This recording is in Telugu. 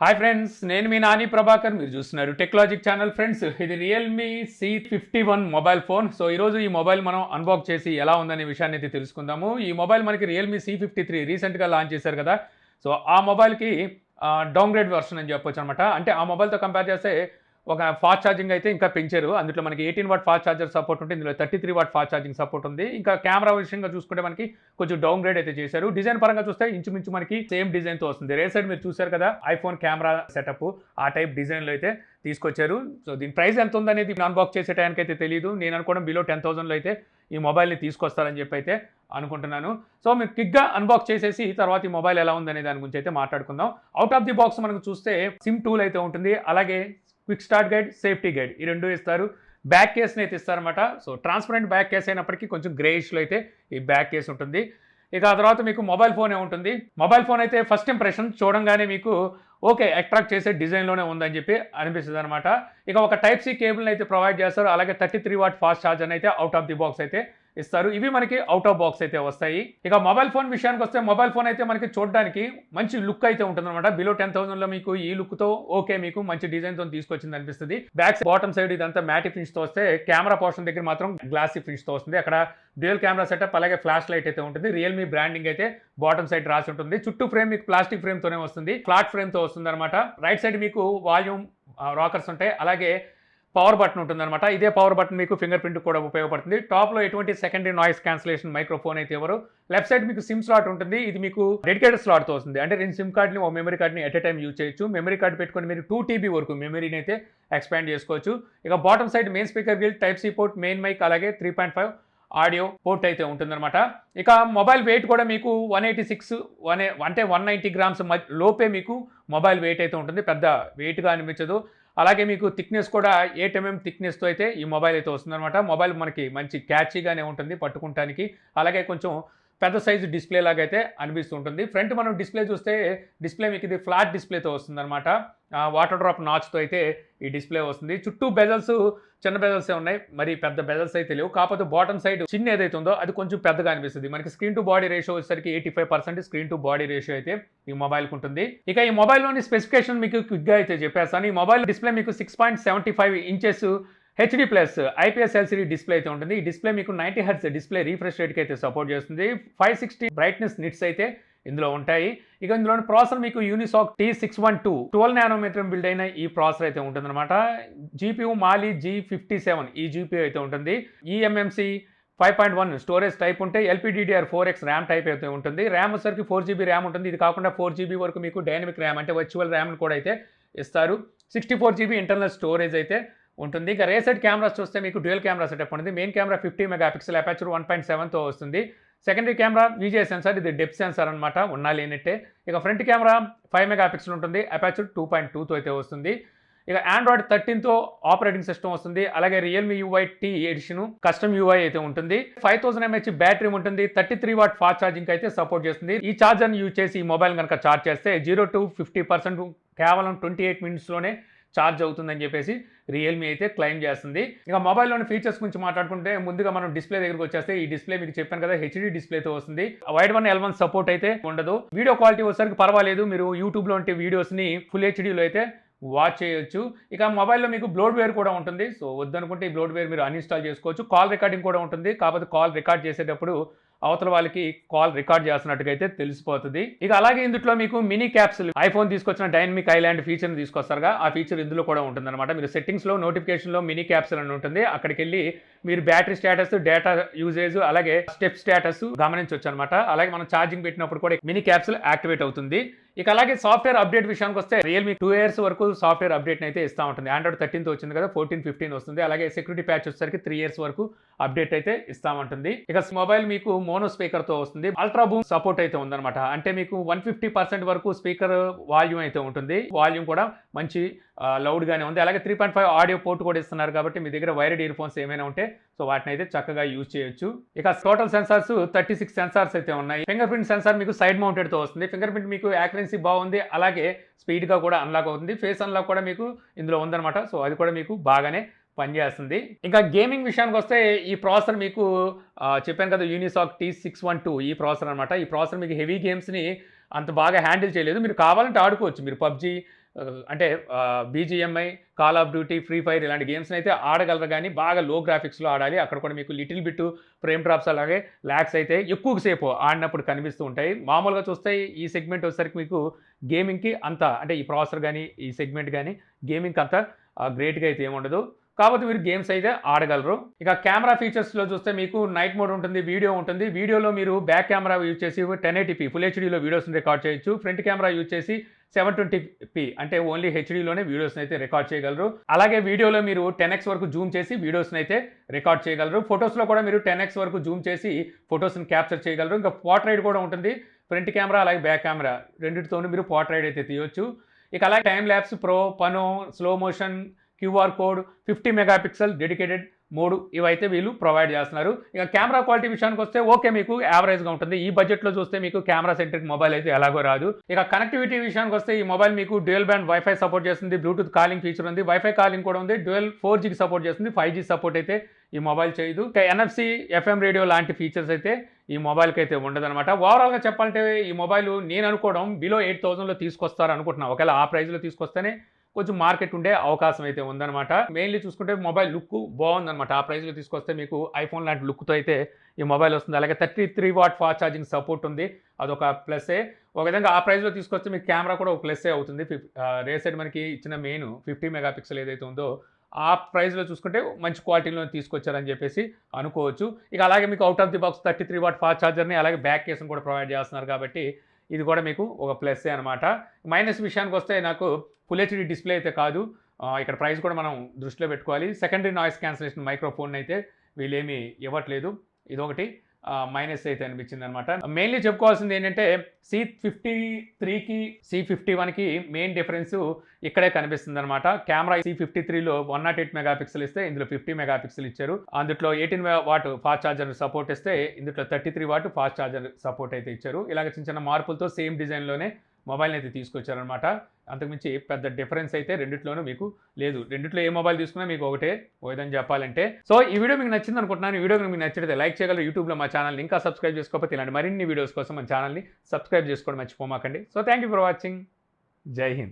హాయ్ ఫ్రెండ్స్, నేను మీ నాని ప్రభాకర్. మీరు చూస్తున్నారు టెక్నాలజిక్ ఛానల్. ఫ్రెండ్స్, ఇది Realme C51 mobile phone. So ఈరోజు ఈ మొబైల్ మనం అన్బాక్స్ చేసి ఎలా ఉందనే విషయాన్ని అయితే తెలుసుకుందాము. ఈ మొబైల్ మనకి రియల్మీ C53 రీసెంట్గా లాంచ్ చేశారు కదా. సో ఆ మొబైల్కి డౌన్గ్రేడ్ వర్షన్ అని చెప్పొచ్చు అనమాట. అంటే ఆ మొబైల్తో కంపేర్ చేస్తే ఒక ఫాస్ట్ ఛార్జింగ్ అయితే ఇంకా పెంచారు. అందులో మనకి 18 వాట్ ఫాస్ట్ ఛార్జర్ సపోర్ట్ ఉంటుంది, ఇందులో 33 వాట్ ఫాస్ట్ ఛార్జింగ్ సపోర్ట్ ఉంది. ఇంకా కెమెరా విషయంగా చూసుకుంటే మనకి కొంచెం డౌన్ గ్రేడ్ అయితే చేశారు. డిజైన్ పరంగా చూస్తే ఇంచుమించు మనకి సేమ్ డిజైన్తో వస్తుంది. రే సైడ్ మీరు చూశారు కదా, ఐఫోన్ కెమెరా సెటప్ ఆ టైప్ డిజైన్లో అయితే తీసుకొచ్చారు. సో దీని ప్రైస్ ఎంత ఉందనేది అన్బాక్స్ చేసే టైంకి అయితే తెలియదు. నేను అనుకోవడం బిలో 10,000లో అయితే ఈ మొబైల్ని తీసుకొస్తారని చెప్పి అయితే అనుకుంటున్నాను. సో మీరు క్విక్గా అన్బాక్స్ చేసేసి తర్వాత ఈ మొబైల్ ఎలా ఉందనే దాని గురించి అయితే మాట్లాడుకుందాం. అవుట్ ఆఫ్ ది బాక్స్ మనకు చూస్తే సిమ్ టూల్ అయితే ఉంటుంది, అలాగే quick start guide, safety guide ఈ రెండు ఇస్తారు. బ్యాక్ కేస్ని అయితే ఇస్తారనమాట. సో ట్రాన్స్పరెంట్ బ్యాక్ కేస్ అయినప్పటికీ కొంచెం గ్రేయిష్లో అయితే ఈ బ్యాక్ కేస్ ఉంటుంది. ఇక ఆ తర్వాత మీకు మొబైల్ ఫోనే ఉంటుంది. మొబైల్ ఫోన్ అయితే ఫస్ట్ ఇంప్రెషన్ చూడంగానే మీకు ఓకే అట్రాక్ట్ చేసే డిజైన్లోనే ఉందని చెప్పి అనిపిస్తుంది అనమాట. ఇక ఒక టైప్ సి కేబుల్ని అయితే ప్రొవైడ్ చేస్తారు, అలాగే 33 వాట్ ఫాస్ట్ ఛార్జర్ని అయితే అవుట్ ఆఫ్ ది బాక్స్ అయితే ఇస్తారు. ఇవి మనకి అవుట్ ఆఫ్ బాక్స్ అయితే వస్తాయి. ఇక మొబైల్ ఫోన్ విషయానికి వస్తే మొబైల్ ఫోన్ అయితే మనకి చూడడానికి మంచి లుక్ అయితే ఉంటుంది అనమాట. బిలో 10,000లో మీకు ఈ లుక్తో ఓకే మీకు మంచి డిజైన్తో తీసుకొచ్చింది అనిపిస్తుంది. బ్యాక్ బాటమ్ సైడ్ ఇదంతా మ్యాటి ఫినిష్తో వస్తే కెమెరా పోర్షన్ దగ్గర మాత్రం గ్లాసీ ఫినిష్తో వస్తుంది. అక్కడ డ్యూయల్ కెమెరా సెటప్, అలాగే ఫ్లాష్ లైట్ అయితే ఉంటుంది. రియల్మీ బ్రాండింగ్ అయితే బాటమ్ సైడ్ రాసి ఉంటుంది. చుట్టూ ఫ్రేమ్ మీకు ప్లాస్టిక్ ఫ్రేమ్తోనే వస్తుంది, ఫ్లాట్ ఫ్రేమ్తో వస్తుంది అనమాట. రైట్ సైడ్ మీకు వాల్యూమ్ రాకర్స్ ఉంటాయి, అలాగే పవర్ బటన్ ఉంటుందన్నమాట. ఇదే పవర్ బటన్ మీకు ఫింగర్ ప్రింట్ కూడా ఉపయోగపడుతుంది. టాప్లో ఎటువంటి సెకండరీ నాయిస్ క్యాన్సిలేషన్ మైక్రోఫోన్ అయితే ఎవరు. లెఫ్ట్ సైడ్ మీకు సిమ్ స్లాట్ ఉంటుంది. ఇది మీకు డెడికేటెడ్ స్లాట్తో వస్తుంది. అంటే 2 సిమ్ కార్డ్ని ఒక మెమరీ కార్డ్ని ఎట్ ఎ టైం యూజ్ చేయొచ్చు. మెమరీ కార్డ్ పెట్టుకొని మీరు 2 TB వరకు మెమరీని అయితే ఎక్స్పాండ్ చేసుకోవచ్చు. ఇక bottom side main speaker grill, type C port, main mic, అలాగే 3.5 ఆడియో పోర్ట్ అయితే ఉంటుందన్నమాట. ఇక మొబైల్ వెయిట్ కూడా మీకు 186 అంటే 190 గ్రామ్స్ లోపే మీకు మొబైల్ వెయిట్ అయితే ఉంటుంది. పెద్ద వెయిట్గా అనిపించదు. అలాగే మీకు థిక్నెస్ కూడా 8 mm థిక్నెస్తో అయితే ఈ మొబైల్ అయితే వస్తుందన్నమాట. మొబైల్ మనకి మంచి క్యాచీగానే ఉంటుంది పట్టుకుంటానికి, అలాగే కొంచెం పెద్ద సైజు డిస్ప్లే లాగా అయితే అనిపిస్తూ ఉంటుంది. ఫ్రంట్ మనం డిస్ప్లే చూస్తే డిస్ప్లే మీకు ఇది ఫ్లాట్ డిస్ప్లేతో వస్తుందన్నమాట. వాటర్ డ్రాప్ నాచ్తో అయితే ఈ డిస్ప్లే వస్తుంది. చుట్టూ బెజల్స్ చిన్న బెజల్సే ఉన్నాయి, మరి పెద్ద బెజల్స్ అయితే లేవు. కాకపోతే బాటమ్ సైడ్ చిన్న ఏదైతే ఉందో అది కొంచెం పెద్దగా అనిపిస్తుంది. మనకి స్క్రీన్ టు బాడీ రేషియో వచ్చేసరికి 85% స్క్రీన్ టు బాడీ రేషియో అయితే ఈ మొబైల్కి ఉంటుంది. ఇక ఈ మొబైల్లోని స్పెసిఫికేషన్ మీకు క్విక్గా అయితే చెప్పేస్తాను. ఈ మొబైల్ డిస్ప్లే మీకు 6.75 inches HD+ IPS LCD display అయితే ఉంటుంది. ఈ డిస్ప్లే మీకు 90 Hz డిస్ప్లే రీఫ్రెష్ రేట్కి అయితే సపోర్ట్ చేస్తుంది. 560 బ్రైట్నెస్ నిట్స్ అయితే ఇందులో ఉంటాయి. ఇక ఇందులోని ప్రాసెసర్ మీకు యూనిసాక్ T612 12 నానోమీటర్ బిల్డ్ అయిన ఈ ప్రాసెసర్ అయితే ఉంటుందన్నమాట. GPU మాలి G57 ఈ GPU అయితే ఉంటుంది. eMMC 5.1 స్టోరేజ్ టైప్ ఉంటే LPDDR4X ర్యామ్ టైప్ అయితే ఉంటుంది. ర్యామ్ వచ్చేసరికి 4GB ర్యామ్ ఉంటుంది. ఇది కాకుండా 4GB వరకు మీకు డైనమిక్ ర్యామ్ అంటే వర్చువల్ ర్యామ్ని కూడా అయితే ఇస్తారు. 64GB ఇంటర్నల్ స్టోరేజ్ అయితే ఉంటుంది. ఇక రే సైడ్ కెమెరాస్ చూస్తే మీకు డ్యూయల్ కెమెరా సెటప్ ఉంటుంది. మెయిన్ కెమెరా 50 మెగాపిక్సెల్, అపాచర్ 1.7తో వస్తుంది. సెకండరీ కెమెరా విజిఐ సెన్సార్, ఇది డెప్త్ సెన్సార్ అనమాట, ఉన్నా లేనట్టే. ఇక ఫ్రంట్ కెమెరా 5 మెగాపిక్సెల్ ఉంటుంది, అపాచర్ 2.2తో అయితే వస్తుంది. ఇక ఆండ్రాయిడ్ 13తో ఆపరేటింగ్ సిస్టమ్ వస్తుంది. అలాగే Realme UI T edition custom UI అయితే ఉంటుంది. 5000 mAh బ్యాటరీ ఉంటుంది. 33 వాట్ ఫాస్ట్ ఛార్జింగ్ అయితే సపోర్ట్ చేస్తుంది. ఈ ఛార్జర్ని యూజ్ చేసి ఈ మొబైల్ కనుక ఛార్జ్ చేస్తే 0 to 50% కేవలం 28 మినిట్స్లోనే ఛార్జ్ అవుతుందని చెప్పేసి రియల్మీ అయితే క్లెయిమ్ చేస్తుంది. ఇక మొబైల్లోని ఫీచర్స్ గురించి మాట్లాడుకుంటే ముందుగా మనం డిస్ప్లే దగ్గరికి వచ్చేస్తే ఈ డిస్ప్లే మీకు చెప్పాను కదా HD డిస్ప్లేతో వస్తుంది. వైడ్ 1 L1 సపోర్ట్ అయితే ఉండదు. వీడియో క్వాలిటీ వచ్చేసరికి పర్వాలేదు, మీరు యూట్యూబ్లో ఉంటే వీడియోస్ని ఫుల్ HDలో అయితే వాచ్ చేయొచ్చు. ఇక మొబైల్లో మీకు బ్లోడ్వేర్ కూడా ఉంటుంది. సో వద్దనుకుంటే ఈ బ్లోడ్వేర్ మీరు అన్ఇన్స్టాల్ చేసుకోవచ్చు. కాల్ రికార్డింగ్ కూడా ఉంటుంది. కాకపోతే కాల్ రికార్డ్ చేసేటప్పుడు అవతల వాళ్ళకి కాల్ రికార్డ్ చేస్తున్నట్టుగా అయితే తెలిసిపోతుంది. ఇక అలాగే ఇందులో మీకు మినీ క్యాప్సుల్ ఐఫోన్ తీసుకొచ్చిన డైనమిక్ ఐలాండ్ ఫీచర్ని తీసుకొస్తారుగా, ఆ ఫీచర్ ఇందులో కూడా ఉంటుందన్నమాట. మీరు సెట్టింగ్స్లో నోటిఫికేషన్లో మినీ క్యాప్సుల్ అని ఉంటుంది. అక్కడికి వెళ్ళి మీరు బ్యాటరీ స్టేటస్, డేటా యూజేజ్, అలాగే స్టెప్ స్టేటస్ గమనించవచ్చు అనమాట. అలాగే మనం ఛార్జింగ్ పెట్టినప్పుడు కూడా మినీ క్యాప్సుల్ యాక్టివేట్ అవుతుంది. ఇక అలాగే సాఫ్ట్వేర్ అప్డేట్ విషయానికి వస్తే రియల్మీ 2 years వరకు సాఫ్ట్వేర్ అప్డేట్ని అయితే ఇస్తూ ఉంటుంది. ఆండ్రాయిడ్ 13తో వచ్చింది కదా, 14, 15 వస్తుంది. అలాగే సెక్యూరిటీ ప్యాచ్ వచ్చేసరికి 3 years వరకు అప్డేట్ అయితే ఇస్తామంటుంది. ఇక మొబైల్ మీకు మోనో స్పీకర్తో వస్తుంది. అల్ట్రా బూమ్ సపోర్ట్ అయితే ఉందన్నమాట. అంటే మీకు 150% వరకు స్పీకర్ వాల్యూమ్ అయితే ఉంటుంది. వాల్యూమ్ కూడా మంచి లౌడ్గానే ఉంది. అలాగే 3.5 ఆడియో పోర్ట్ కూడా ఇస్తున్నారు కాబట్టి మీ దగ్గర వైర్డ్ ఇయర్ ఫోన్స్ ఏమైనా ఉంటే సో వాటిని అయితే చక్కగా యూజ్ చేయొచ్చు. ఇక టోటల్ సెన్సార్స్ 36 సెన్సార్స్ అయితే ఉన్నాయి. ఫింగర్ ప్రింట్ సెన్సార్ మీకు సైడ్ మౌంటెడ్తో వస్తుంది. ఫింగర్ ప్రింట్ మీకు యాక్యురసీ బాగుంది, అలాగే స్పీడ్గా కూడా అన్లాక్ అవుతుంది. ఫేస్ అన్లాక్ కూడా మీకు ఇందులో ఉందన్నమాట. సో అది కూడా మీకు బాగానే పనిచేస్తుంది. ఇంకా గేమింగ్ విషయానికి వస్తే ఈ ప్రాసెసర్ మీకు చెప్పాను కదా యూనిసాక్ T612 ఈ ప్రాసెసర్ అనమాట. ఈ ప్రాసెసర్ మీకు హెవీ గేమ్స్ని అంత బాగా హ్యాండిల్ చేయలేదు. మీరు కావాలంటే ఆడుకోవచ్చు. మీరు పబ్జీ అంటే BGMI, call of duty, free fire ఇలాంటి గేమ్స్ని అయితే ఆడగలరు కానీ బాగా లో గ్రాఫిక్స్లో ఆడాలి. అక్కడ కూడా మీకు లిటిల్ బిట్ ఫ్రేమ్ డ్రాప్స్ అలాగే ల్యాగ్స్ అయితే ఎక్కువ సేపు ఆడినప్పుడు కనిపిస్తూ ఉంటాయి. మామూలుగా చూస్తే ఈ సెగ్మెంట్ వచ్చేసరికి మీకు గేమింగ్కి అంత అంటే ఈ ప్రాసెసర్ కానీ ఈ సెగ్మెంట్ కానీ గేమింగ్కి అంత గ్రేట్గా అయితే ఏముండదు. కాబట్టి మీరు గేమ్స్ అయితే ఆడగలరు. ఇక కెమెరా ఫీచర్స్లో చూస్తే మీకు నైట్ మోడ్ ఉంటుంది, వీడియో ఉంటుంది. వీడియోలో మీరు బ్యాక్ కెమెరా యూజ్ చేసి 1080p ఫుల్ హెచ్డీలో వీడియోస్ని రికార్డ్ చేయొచ్చు. ఫ్రంట్ కెమెరా యూజ్ చేసి 720p అంటే ఓన్లీ హెచ్డీలోనే వీడియోస్ని అయితే రికార్డ్ చేయగలరు. అలాగే వీడియోలో మీరు 10x వరకు జూమ్ చేసి వీడియోస్ని అయితే రికార్డ్ చేయగలరు. ఫొటోస్లో కూడా మీరు 10x వరకు జూమ్ చేసి ఫొటోస్ని క్యాప్చర్ చేయగలరు. ఇంకా పోర్ట్రైట్ కూడా ఉంటుంది. ఫ్రంట్ కెమెరా అలాగే బ్యాక్ కెమెరా రెండింటితోనూ మీరు పోర్ట్రైట్ అయితే తీయొచ్చు. ఇక అలాగే time lapse, pro, pano, slow motion, QR code, 50 megapixel dedicated mode ఇవైతే వీళ్ళు ప్రొవైడ్ చేస్తున్నారు. ఇక కెమెరా క్వాలిటీ విషయానికి వస్తే ఓకే, మీకు యావరేజ్గా ఉంటుంది. ఈ బడ్జెట్లో చూస్తే మీకు కెమెరా సెంట్రిక్ మొబైల్ అయితే ఎలాగో రాదు. ఇక కనెక్టివిటీ విషయానికి వస్తే ఈ మొబైల్ మీకు డ్యూయల్ బ్యాండ్ వైఫై సపోర్ట్ చేస్తుంది, బ్లూటూత్ కాలింగ్ ఫీచర్ ఉంది, వైఫై కాలింగ్ కూడా ఉంది, డ్యూయల్ 4Gకి సపోర్ట్ చేస్తుంది, 5G సపోర్ట్ అయితే ఈ మొబైల్ చేయదు. ఇక NFC, FM రేడియో లాంటి ఫీచర్స్ అయితే ఈ మొబైల్కి అయితే ఉండదన్నమాట. ఓవరాల్గా చెప్పాలంటే ఈ మొబైల్ నేను అనుకోవడం బిలో 8,000లో తీసుకొస్తారు అనుకుంటున్నాను. ఒకవేళ ఆ ప్రైస్లో తీసుకొస్తేనే కొంచెం మార్కెట్ ఉండే అవకాశం అయితే ఉందన్నమాట. మెయిన్లీ చూసుకుంటే మొబైల్ లుక్ బాగుందన్నమాట. ఆ ప్రైస్లో తీసుకొస్తే మీకు ఐఫోన్ లాంటి లుక్తో అయితే ఈ మొబైల్ వస్తుంది. అలాగే 33 వాట్ ఫాస్ట్ ఛార్జింగ్ సపోర్ట్ ఉంది, అదొక ప్లస్సే. ఒక విధంగా ఆ ప్రైస్లో తీసుకొస్తే మీకు కెమెరా కూడా ఒక ప్లస్సే అవుతుంది. రేర్ సైడ్ మనకి ఇచ్చిన మెయిన్ 50 మెగాపిక్సెల్ ఏదైతే ఉందో ఆ ప్రైస్లో చూసుకుంటే మంచి క్వాలిటీలో తీసుకొచ్చారని చెప్పేసి అనుకోవచ్చు. ఇక అలాగే మీకు out of the box 33 watt fast ఛార్జర్ని అలాగే బ్యాక్ కేసును కూడా ప్రొవైడ్ చేస్తున్నారు కాబట్టి ఇది కూడా మీకు ఒక ప్లస్సే అనమాట. మైనస్ విషయానికి వస్తే నాకు ఫుల్ హెచ్డీ డిస్ప్లే అయితే కాదు. ఇక్కడ ప్రైస్ కూడా మనం దృష్టిలో పెట్టుకోవాలి. సెకండరీ నాయిస్ క్యాన్సిలేషన్ మైక్రోఫోన్ అయితే వీళ్ళేమీ ఇవ్వట్లేదు. ఇదొకటి మైనస్ అయితే అనిపించింది అనమాట. మెయిన్లీ చెప్పుకోవాల్సింది ఏంటంటే C53కి C51కి మెయిన్ డిఫరెన్స్ ఇక్కడే కనిపిస్తుంది అనమాట. కెమెరా C53లో 108 మెగాపిక్సెల్ ఇస్తే ఇందులో 50 మెగాపిక్సెల్ ఇచ్చారు. అందులో 18 వాట్ ఫాస్ట్ ఛార్జర్ సపోర్ట్ ఇస్తే ఇందులో 33 వాట్ ఫాస్ట్ ఛార్జర్ సపోర్ట్ అయితే ఇచ్చారు. ఇలాగ చిన్న చిన్న మార్పులతో సేమ్ డిజైన్లోనే మొబైల్ని అయితే తీసుకొచ్చారనమాట. అంతకుమించి పెద్ద డిఫరెన్స్ అయితే రెండిట్లోనూ మీకు లేదు. రెండిట్లో ఏ మొబైల్ తీసుకున్నా మీకు ఒకటే విధంగా చెప్పాలంటే. సో ఈ వీడియో మీకు నచ్చింది అనుకుంటున్నాను. ఈ వీడియో మీకు నచ్చితే లైక్ చేయగలరు. యూట్యూబ్లో మా ఛానల్ని ఇంకా సబ్స్క్రైబ్ చేసుకోకపోతే ఇలాంటి మరిన్ని వీడియోస్ కోసం మన ఛానల్ని సబ్స్క్రైబ్ చేసుకోవడం మర్చిపోమాకండి. So thank you for watching. Jai Hind.